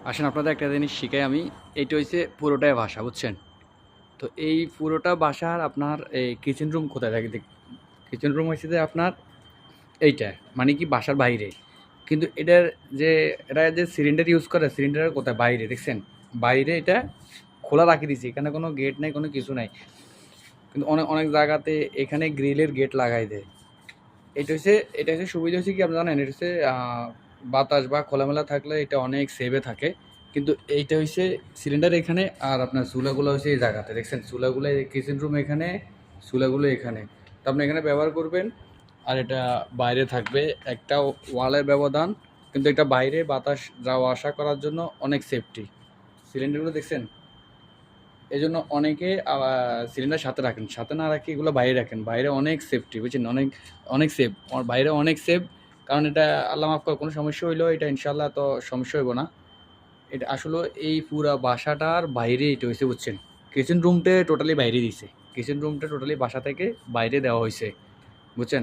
আসেন আপনাদের একটা জিনিস শিখাই আমি। এইটা হইছে পুরোটাই বাসা, বুঝছেন? তো এই পুরোটা বাসার আপনার এই কিচেন রুম কোথায় থাকে? কিচেন রুম হইছে যে আপনার এইটা, মানে কি বাসার বাইরে। কিন্তু এটা যে সিলিন্ডার ইউজ করে, সিলিন্ডারের কোথায়? বাইরে, দেখছেন? বাইরে এটা খোলা রাখি দিছি। এখানে কোনো গেট নাই, কোনো কিছু নাই। কিন্তু অনেক অনেক জায়গাতে এখানে গ্রিলের গেট লাগাই দেয়। এটা হচ্ছে সুবিধা হচ্ছে কি আপনি জানেন? এটা হচ্ছে বাতাস বা খোলামেলা থাকলে এটা অনেক সেভে থাকে। কিন্তু এইটা হচ্ছে সিলিন্ডার এখানে, আর আপনার চুলাগুলো হচ্ছে এই জায়গাতে, দেখছেন? চুলাগুলো কিচেন রুম এখানে, চুলাগুলো এখানে। তো আপনি এখানে ব্যবহার করবেন। আর এটা বাইরে থাকবে একটা ওয়ালের ব্যবধান, কিন্তু এটা বাইরে বাতাস যাওয়া আসা করার জন্য অনেক সেফটি। সিলিন্ডারগুলো দেখছেন? এই জন্য অনেকে সিলিন্ডার সাথে রাখেন, সাথে না রাখি এগুলো বাইরে রাখেন। বাইরে অনেক সেফটি, বুঝছেন? অনেক অনেক সেফ, বাইরে অনেক সেফ। কারণ এটা আল্লাহ মাফ করে কোনো সমস্যা হইলেও এটা ইনশাল্লাহ তো সমস্যা হইব না। এটা আসলে এই পুরা বাসাটার বাইরে এটা হয়েছে, বুঝছেন? কিচেন রুমটা টোটালি বাইরে দিছে। কিচেন রুমটা টোটালি বাসা থেকে বাইরে দেওয়া হয়েছে, বুঝছেন?